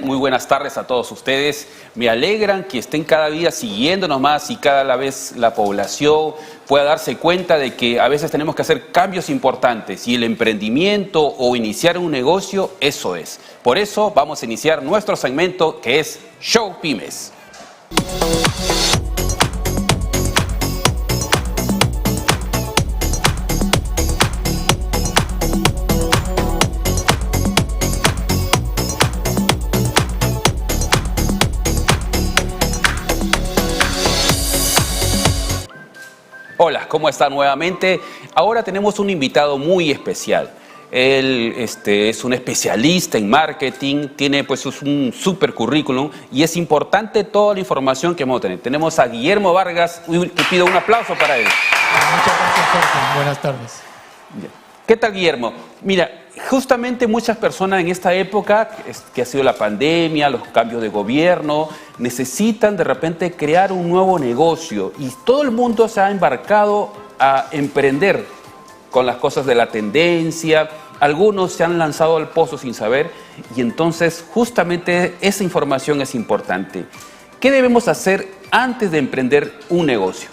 Muy buenas tardes a todos ustedes. Me alegran que estén cada día siguiéndonos más y cada vez la población pueda darse cuenta de que a veces tenemos que hacer cambios importantes y el emprendimiento o iniciar un negocio, eso es. Por eso vamos a iniciar nuestro segmento que es Show Pymes. Hola, ¿cómo están nuevamente? Ahora tenemos un invitado muy especial. Él es un especialista en marketing, tiene pues un super currículum y es importante toda la información que vamos a tener. Tenemos a Guillermo Vargas, te pido un aplauso para él. Muchas gracias, Jorge. Buenas tardes. ¿Qué tal, Guillermo? Mira, justamente muchas personas en esta época, que ha sido la pandemia, los cambios de gobierno, necesitan de repente crear un nuevo negocio y todo el mundo se ha embarcado a emprender con las cosas de la tendencia. Algunos se han lanzado al pozo sin saber y entonces justamente esa información es importante. ¿Qué debemos hacer antes de emprender un negocio?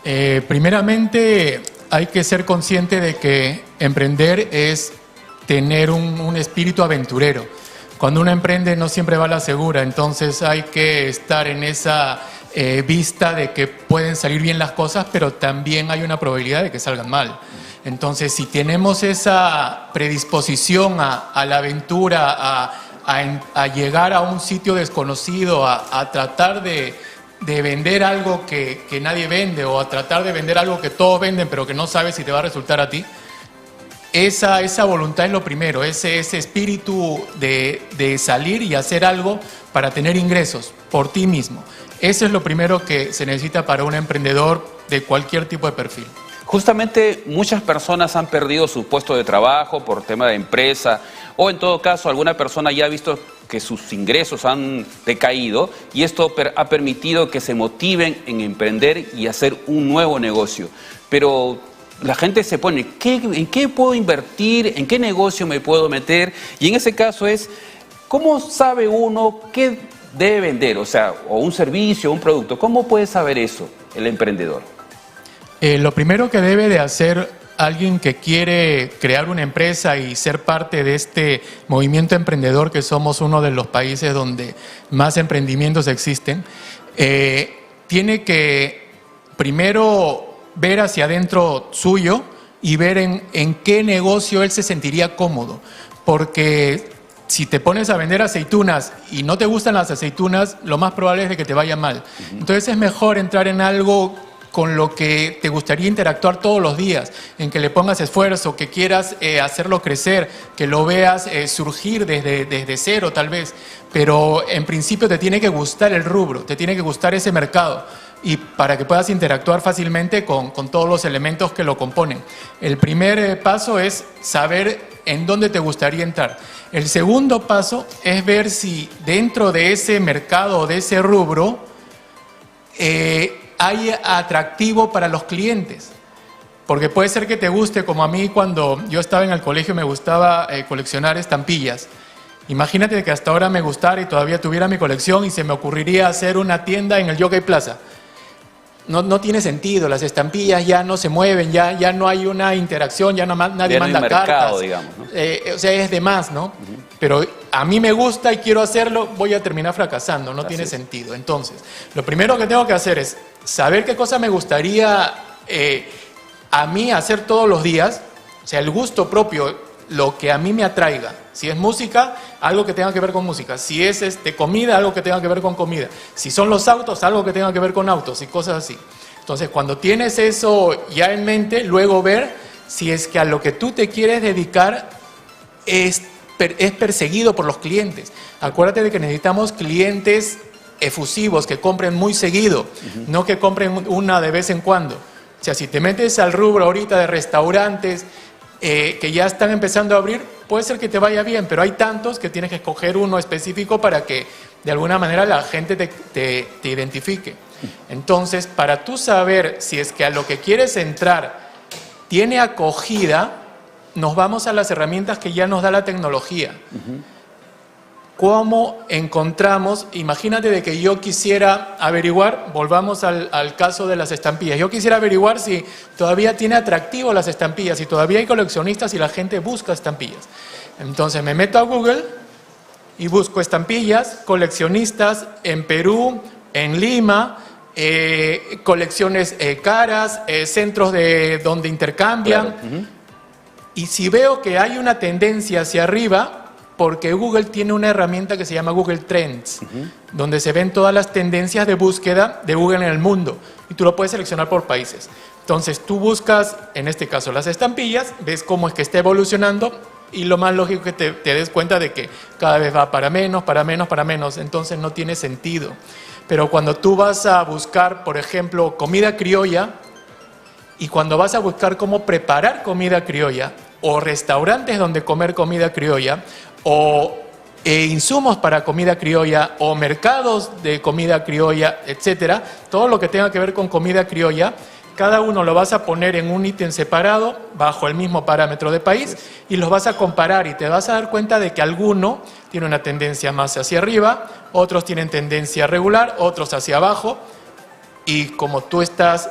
Primeramente hay que ser consciente de que emprender es tener un espíritu aventurero. Cuando uno emprende no siempre va a la segura, entonces hay que estar en esa vista de que pueden salir bien las cosas, pero también hay una probabilidad de que salgan mal. Entonces, si tenemos esa predisposición a la aventura, a llegar a un sitio desconocido, a tratar de vender algo que nadie vende o a tratar de vender algo que todos venden pero que no sabes si te va a resultar a ti, esa voluntad es lo primero, ese espíritu de salir y hacer algo para tener ingresos por ti mismo. Eso es lo primero que se necesita para un emprendedor de cualquier tipo de perfil. Justamente muchas personas han perdido su puesto de trabajo por tema de empresa o en todo caso alguna persona ya ha visto que sus ingresos han decaído y esto ha permitido que se motiven en emprender y hacer un nuevo negocio. Pero la gente se pone, ¿en qué puedo invertir? ¿En qué negocio me puedo meter? Y en ese caso es, ¿cómo sabe uno qué debe vender? O sea, o un servicio, un producto. ¿Cómo puede saber eso el emprendedor? Lo primero que debe de hacer alguien que quiere crear una empresa y ser parte de este movimiento emprendedor, que somos uno de los países donde más emprendimientos existen, tiene que primero ver hacia adentro suyo y ver en qué negocio él se sentiría cómodo. Porque si te pones a vender aceitunas y no te gustan las aceitunas, lo más probable es de que te vaya mal. Entonces es mejor entrar en algo con lo que te gustaría interactuar todos los días, en que le pongas esfuerzo, que quieras hacerlo crecer, que lo veas surgir desde cero tal vez, pero en principio te tiene que gustar el rubro, te tiene que gustar ese mercado y para que puedas interactuar fácilmente con todos los elementos que lo componen. El primer paso es saber en dónde te gustaría entrar. El segundo paso es ver si dentro de ese mercado o de ese rubro hay atractivo para los clientes, porque puede ser que te guste, como a mí cuando yo estaba en el colegio me gustaba coleccionar estampillas. Imagínate que hasta ahora me gustara y todavía tuviera mi colección y se me ocurriría hacer una tienda en el Jockey Plaza. No tiene sentido, las estampillas ya no se mueven, ya no hay una interacción, ya nadie manda cartas, digamos, ¿no? O sea, es de más, ¿no? Pero a mí me gusta y quiero hacerlo, voy a terminar fracasando, no tiene sentido. Entonces, lo primero que tengo que hacer es saber qué cosa me gustaría a mí hacer todos los días, o sea, el gusto propio, lo que a mí me atraiga. Si es música, algo que tenga que ver con música. Si es comida, algo que tenga que ver con comida. Si son los autos, algo que tenga que ver con autos y cosas así. Entonces, cuando tienes eso ya en mente, luego ver si es que a lo que tú te quieres dedicar es perseguido por los clientes. Acuérdate de que necesitamos clientes efusivos, que compren muy seguido, no que compren una de vez en cuando. O sea, si te metes al rubro ahorita de restaurantes que ya están empezando a abrir, puede ser que te vaya bien, pero hay tantos que tienes que escoger uno específico para que de alguna manera la gente te identifique. Entonces, para tú saber si es que a lo que quieres entrar tiene acogida, nos vamos a las herramientas que ya nos da la tecnología. ¿cómo encontramos? Imagínate de que yo quisiera averiguar, volvamos al caso de las estampillas, yo quisiera averiguar si todavía tiene atractivo las estampillas, si todavía hay coleccionistas y la gente busca estampillas. Entonces me meto a Google y busco estampillas, coleccionistas en Perú, en Lima, colecciones caras, centros donde intercambian. Claro. Y si veo que hay una tendencia hacia arriba, porque Google tiene una herramienta que se llama Google Trends, donde se ven todas las tendencias de búsqueda de Google en el mundo, y tú lo puedes seleccionar por países. Entonces tú buscas, en este caso, las estampillas, ves cómo es que está evolucionando, y lo más lógico es que te des cuenta de que cada vez va para menos, para menos, para menos, entonces no tiene sentido. Pero cuando tú vas a buscar, por ejemplo, comida criolla, y cuando vas a buscar cómo preparar comida criolla, o restaurantes donde comer comida criolla, o insumos para comida criolla, o mercados de comida criolla, etcétera, todo lo que tenga que ver con comida criolla, cada uno lo vas a poner en un ítem separado, bajo el mismo parámetro de país, y los vas a comparar y te vas a dar cuenta de que alguno tiene una tendencia más hacia arriba, otros tienen tendencia regular, otros hacia abajo, y como tú estás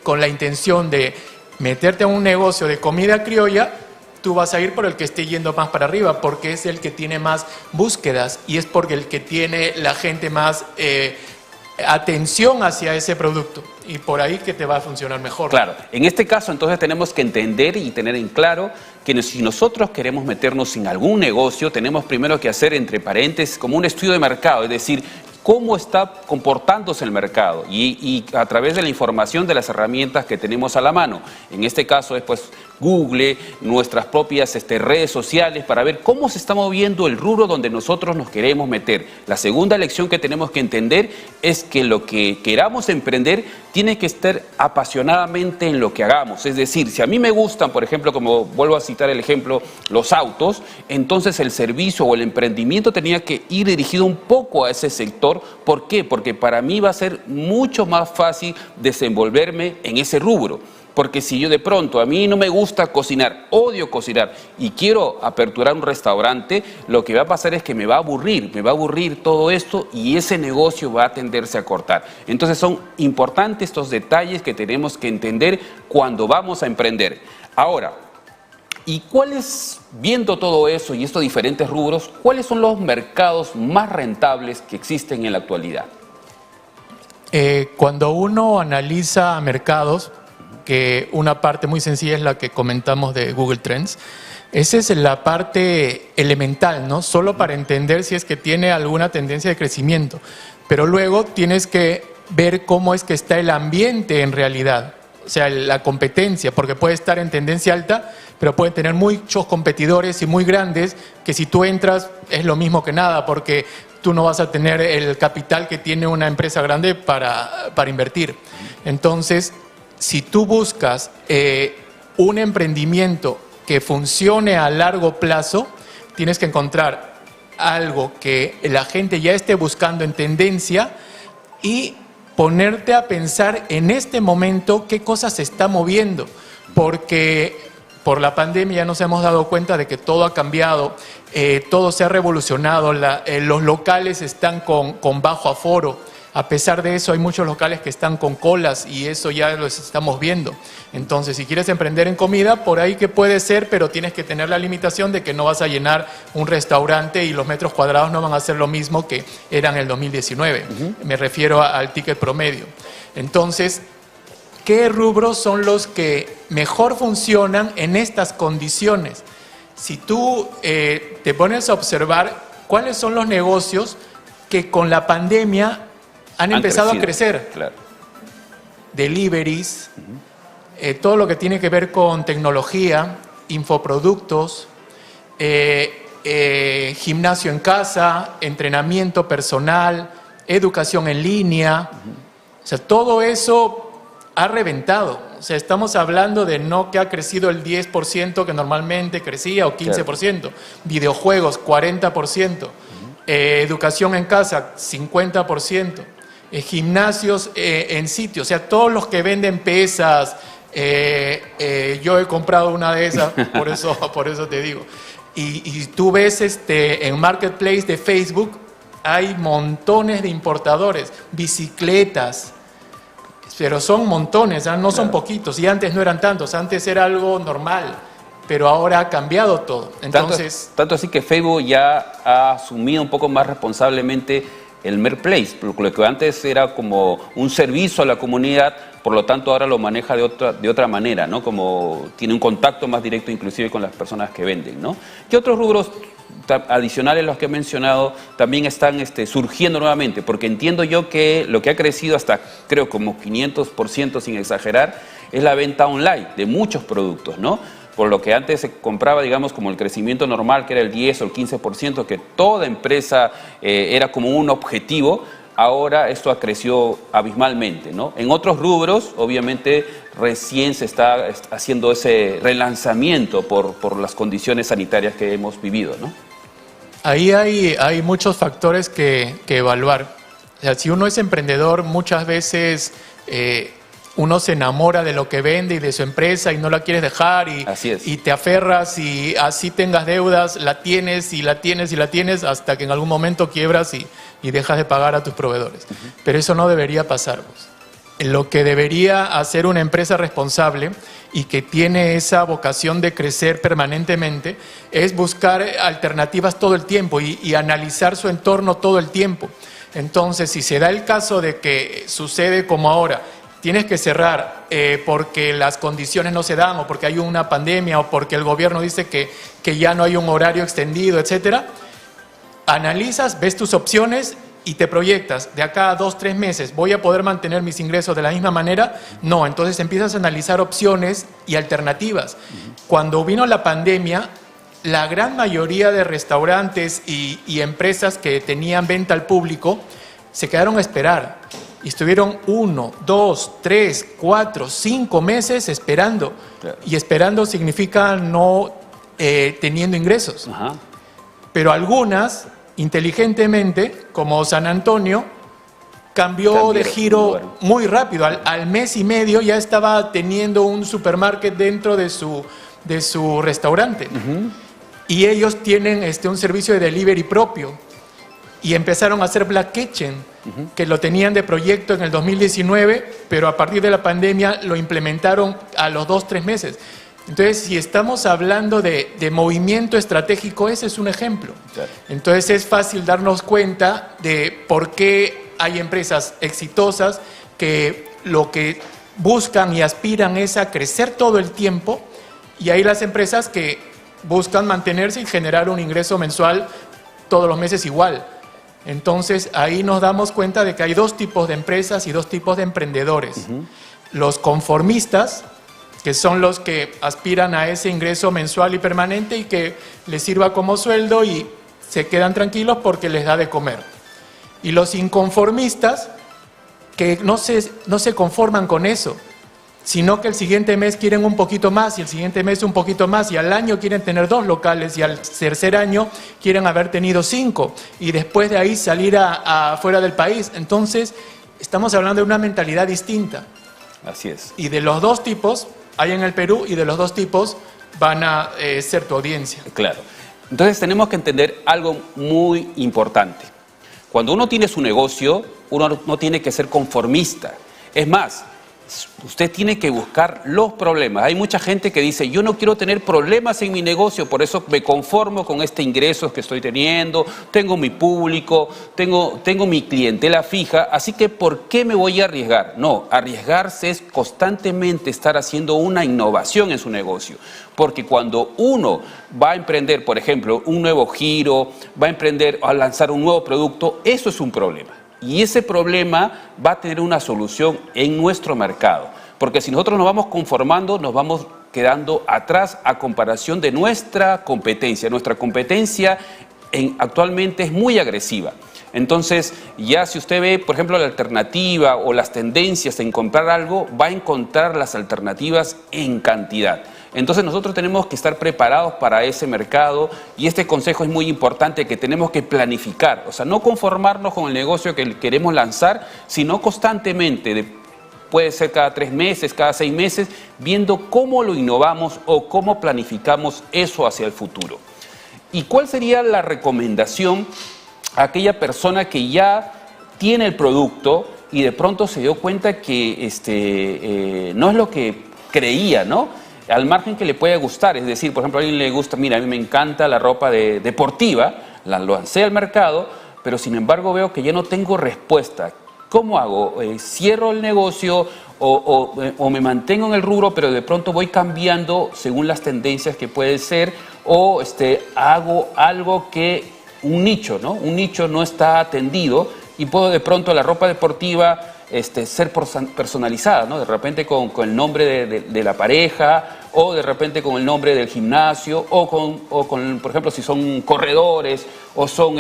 con la intención de meterte a un negocio de comida criolla, tú vas a ir por el que esté yendo más para arriba, porque es el que tiene más búsquedas y es porque el que tiene la gente más atención hacia ese producto, y por ahí que te va a funcionar mejor. Claro, en este caso entonces tenemos que entender y tener en claro que si nosotros queremos meternos en algún negocio, tenemos primero que hacer, entre paréntesis, como un estudio de mercado, es decir, cómo está comportándose el mercado y a través de la información de las herramientas que tenemos a la mano. En este caso es pues Google, nuestras propias redes sociales, para ver cómo se está moviendo el rubro donde nosotros nos queremos meter. La segunda lección que tenemos que entender es que lo que queramos emprender tiene que estar apasionadamente en lo que hagamos. Es decir, si a mí me gustan, por ejemplo, como vuelvo a citar el ejemplo, los autos, entonces el servicio o el emprendimiento tenía que ir dirigido un poco a ese sector. ¿Por qué? Porque para mí va a ser mucho más fácil desenvolverme en ese rubro. Porque si yo de pronto, a mí no me gusta cocinar, odio cocinar y quiero aperturar un restaurante, lo que va a pasar es que me va a aburrir todo esto y ese negocio va a tenderse a cortar. Entonces son importantes estos detalles que tenemos que entender cuando vamos a emprender. Ahora, ¿y cuáles, viendo todo eso y estos diferentes rubros, cuáles son los mercados más rentables que existen en la actualidad? Cuando uno analiza mercados, que una parte muy sencilla es la que comentamos de Google Trends, esa es la parte elemental, ¿no? Solo para entender si es que tiene alguna tendencia de crecimiento, pero luego tienes que ver cómo es que está el ambiente en realidad, o sea, la competencia, porque puede estar en tendencia alta, pero pueden tener muchos competidores y muy grandes, que si tú entras es lo mismo que nada, porque tú no vas a tener el capital que tiene una empresa grande para invertir. Entonces, si tú buscas un emprendimiento que funcione a largo plazo, tienes que encontrar algo que la gente ya esté buscando en tendencia y ponerte a pensar en este momento qué cosa se está moviendo, porque por la pandemia nos hemos dado cuenta de que todo ha cambiado, todo se ha revolucionado, los locales están con bajo aforo. A pesar de eso, hay muchos locales que están con colas y eso ya lo estamos viendo. Entonces, si quieres emprender en comida, por ahí que puede ser, pero tienes que tener la limitación de que no vas a llenar un restaurante y los metros cuadrados no van a ser lo mismo que eran en el 2019. Me refiero al ticket promedio. Entonces, ¿qué rubros son los que mejor funcionan en estas condiciones? Si tú te pones a observar cuáles son los negocios que con la pandemia han empezado a crecer. Claro. Deliveries, todo lo que tiene que ver con tecnología, infoproductos, gimnasio en casa, entrenamiento personal, educación en línea. O sea, todo eso ha reventado. O sea, estamos hablando de no que ha crecido el 10% que normalmente crecía o 15%. Claro. Videojuegos, 40%. Educación en casa, 50%. Gimnasios en sitio, o sea, todos los que venden pesas, yo he comprado una de esas, por eso te digo. Y tú ves en Marketplace de Facebook, hay montones de importadores, bicicletas, pero son montones, no son poquitos, y antes no eran tantos, antes era algo normal, pero ahora ha cambiado todo. Entonces, tanto así que Facebook ya ha asumido un poco más responsablemente el Marketplace, lo que antes era como un servicio a la comunidad, por lo tanto ahora lo maneja de otra manera, ¿no? Como tiene un contacto más directo inclusive con las personas que venden, ¿no? ¿Qué otros rubros adicionales a los que he mencionado también están surgiendo nuevamente? Porque entiendo yo que lo que ha crecido hasta creo como 500% sin exagerar es la venta online de muchos productos, ¿no? Por lo que antes se compraba, digamos, como el crecimiento normal, que era el 10 o el 15%, que toda empresa era como un objetivo, ahora esto ha crecido abismalmente, ¿no? En otros rubros, obviamente, recién se está haciendo ese relanzamiento por las condiciones sanitarias que hemos vivido, ¿no? Ahí hay muchos factores que evaluar. O sea, si uno es emprendedor, muchas veces uno se enamora de lo que vende y de su empresa y no la quieres dejar y te aferras y así tengas deudas, la tienes y la tienes y la tienes hasta que en algún momento quiebras y dejas de pagar a tus proveedores. Pero eso no debería pasar, pues. Lo que debería hacer una empresa responsable y que tiene esa vocación de crecer permanentemente es buscar alternativas todo el tiempo y analizar su entorno todo el tiempo. Entonces, si se da el caso de que sucede como ahora, tienes que cerrar porque las condiciones no se dan o porque hay una pandemia o porque el gobierno dice que ya no hay un horario extendido, etcétera, analizas, ves tus opciones y te proyectas, de acá a 2-3 meses, ¿voy a poder mantener mis ingresos de la misma manera? No, entonces empiezas a analizar opciones y alternativas. Cuando vino la pandemia, la gran mayoría de restaurantes y empresas que tenían venta al público se quedaron a esperar y estuvieron 1, 2, 3, 4, 5 meses esperando. Claro. Y esperando significa no teniendo ingresos. Ajá. Pero algunas, inteligentemente, como San Antonio, cambió de giro muy rápido. Al mes y medio ya estaba teniendo un supermarket dentro de su restaurante. Y ellos tienen un servicio de delivery propio. Y empezaron a hacer Black Kitchen, que lo tenían de proyecto en el 2019, pero a partir de la pandemia lo implementaron a los 2-3 meses. Entonces, si estamos hablando de movimiento estratégico, ese es un ejemplo. Claro. Entonces, es fácil darnos cuenta de por qué hay empresas exitosas que lo que buscan y aspiran es a crecer todo el tiempo, y hay las empresas que buscan mantenerse y generar un ingreso mensual todos los meses igual. Entonces, ahí nos damos cuenta de que hay dos tipos de empresas y dos tipos de emprendedores. Los conformistas, que son los que aspiran a ese ingreso mensual y permanente y que les sirva como sueldo y se quedan tranquilos porque les da de comer. Y los inconformistas, que no se conforman con eso, sino que el siguiente mes quieren un poquito más y el siguiente mes un poquito más y al año quieren tener 2 locales y al tercer año quieren haber tenido 5 y después de ahí salir fuera del país. Entonces, estamos hablando de una mentalidad distinta. Así es. Y de los dos tipos hay en el Perú y de los dos tipos van a ser tu audiencia. Claro. Entonces tenemos que entender algo muy importante. Cuando uno tiene su negocio, uno no tiene que ser conformista. Es más, usted tiene que buscar los problemas. Hay mucha gente que dice, yo no quiero tener problemas en mi negocio, por eso me conformo con este ingreso que estoy teniendo, tengo mi público, tengo mi clientela fija, así que ¿por qué me voy a arriesgar? No, arriesgarse es constantemente estar haciendo una innovación en su negocio, porque cuando uno va a emprender, por ejemplo, un nuevo giro, va a emprender a lanzar un nuevo producto, eso es un problema. Y ese problema va a tener una solución en nuestro mercado. Porque si nosotros nos vamos conformando, nos vamos quedando atrás a comparación de nuestra competencia. Nuestra competencia actualmente es muy agresiva. Entonces, ya si usted ve, por ejemplo, la alternativa o las tendencias en comprar algo, va a encontrar las alternativas en cantidad. Entonces nosotros tenemos que estar preparados para ese mercado y este consejo es muy importante, que tenemos que planificar, o sea, no conformarnos con el negocio que queremos lanzar, sino constantemente, puede ser cada 3 meses, cada 6 meses, viendo cómo lo innovamos o cómo planificamos eso hacia el futuro. ¿Y cuál sería la recomendación a aquella persona que ya tiene el producto y de pronto se dio cuenta que no es lo que creía, ¿no? Al margen que le puede gustar, es decir, por ejemplo, a alguien le gusta, mira, a mí me encanta la ropa deportiva, la lancé al mercado, pero sin embargo veo que ya no tengo respuesta. ¿Cómo hago? ¿Cierro el negocio o me mantengo en el rubro, pero de pronto voy cambiando según las tendencias que puede ser? ¿O hago algo que un nicho, ¿no? Un nicho no está atendido y puedo de pronto la ropa deportiva ser personalizada, ¿no? De repente con el nombre de la pareja, o de repente con el nombre del gimnasio, o con, por ejemplo, si son corredores o son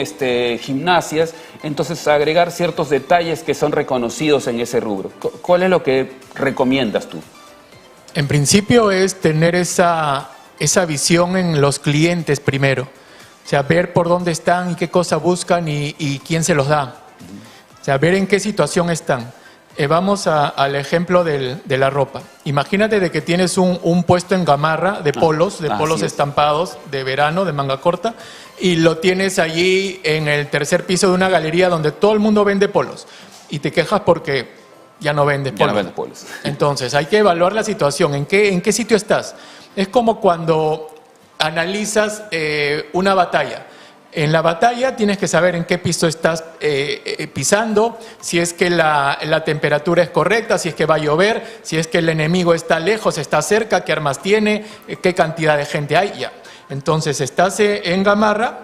gimnasias, entonces agregar ciertos detalles que son reconocidos en ese rubro. ¿Cuál es lo que recomiendas tú? En principio es tener esa visión en los clientes primero. O sea, ver por dónde están y qué cosa buscan y quién se los da. O sea, ver en qué situación están. Vamos al ejemplo de la ropa. Imagínate de que tienes un puesto en Gamarra de polos estampados de verano, de manga corta, y lo tienes allí en el tercer piso de una galería donde todo el mundo vende polos. Y te quejas porque ya no vendes polos. Ya no vendes polos. Entonces, hay que evaluar la situación. ¿En qué sitio estás? Es como cuando analizas una batalla. En la batalla tienes que saber en qué piso estás pisando, si es que la temperatura es correcta, si es que va a llover, si es que el enemigo está lejos, está cerca, qué armas tiene, qué cantidad de gente hay. Ya. Entonces estás en Gamarra,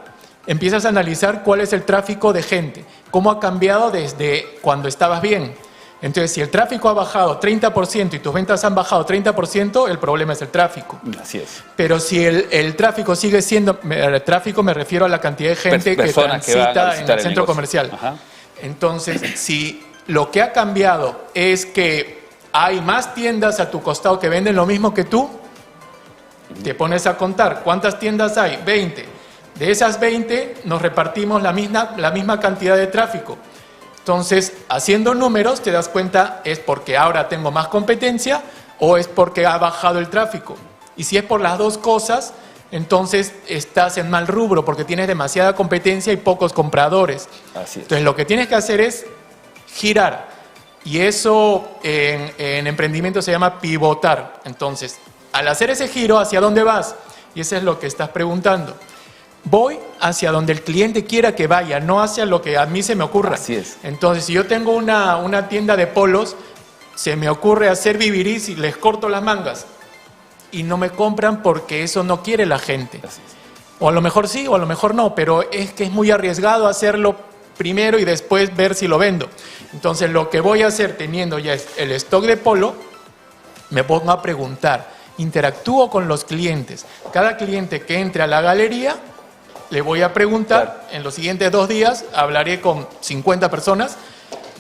empiezas a analizar cuál es el tráfico de gente, cómo ha cambiado desde cuando estabas bien. Entonces, si el tráfico ha bajado 30% y tus ventas han bajado 30%, el problema es el tráfico. Así es. Pero si el tráfico sigue siendo... El tráfico me refiero a la cantidad de gente que transita en el centro comercial. Ajá. Entonces, si lo que ha cambiado es que hay más tiendas a tu costado que venden lo mismo que tú, te pones a contar. ¿Cuántas tiendas hay? 20. De esas 20 nos repartimos la misma cantidad de tráfico. Entonces, haciendo números, te das cuenta, ¿es porque ahora tengo más competencia o es porque ha bajado el tráfico? Y si es por las dos cosas, entonces estás en mal rubro porque tienes demasiada competencia y pocos compradores. Así es. Entonces, lo que tienes que hacer es girar. Y eso en emprendimiento se llama pivotar. Entonces, al hacer ese giro, ¿hacia dónde vas? Y eso es lo que estás preguntando. Voy hacia donde el cliente quiera que vaya, no hacia lo que a mí se me ocurra. Así es. Entonces, si yo tengo una tienda de polos, se me ocurre hacer vivirís y les corto las mangas. Y no me compran porque eso no quiere la gente. Así es. O a lo mejor sí, o a lo mejor no, pero es que es muy arriesgado hacerlo primero y después ver si lo vendo. Entonces, lo que voy a hacer teniendo ya el stock de polo, me pongo a preguntar, interactúo con los clientes. Cada cliente que entre a la galería, le voy a preguntar, en los siguientes 2 días, hablaré con 50 personas,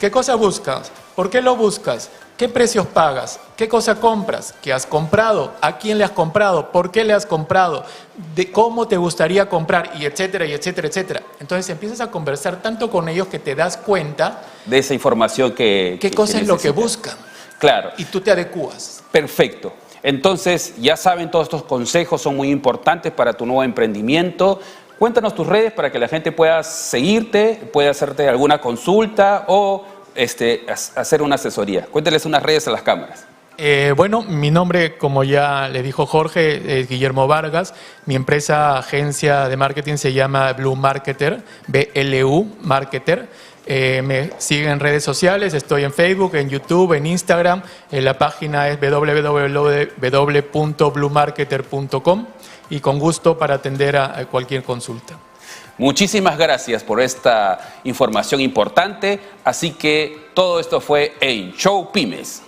¿qué cosa buscas? ¿Por qué lo buscas? ¿Qué precios pagas? ¿Qué cosa compras? ¿Qué has comprado? ¿A quién le has comprado? ¿Por qué le has comprado? ¿De cómo te gustaría comprar? Y etcétera, y etcétera, etcétera. Entonces empiezas a conversar tanto con ellos que te das cuenta de esa información ¿Qué cosa es lo que buscan? Claro. Y tú te adecuas. Perfecto. Entonces, ya saben, todos estos consejos son muy importantes para tu nuevo emprendimiento. Cuéntanos tus redes para que la gente pueda seguirte, pueda hacerte alguna consulta o hacer una asesoría. Cuéntales unas redes a las cámaras. Bueno, mi nombre, como ya le dijo Jorge, es Guillermo Vargas. Mi empresa, agencia de marketing, se llama Blue Marketer, BLU Marketer. Me siguen en redes sociales, estoy en Facebook, en YouTube, en Instagram. La página es www.bluemarketer.com y con gusto para atender a cualquier consulta. Muchísimas gracias por esta información importante. Así que todo esto fue en Show Pymes.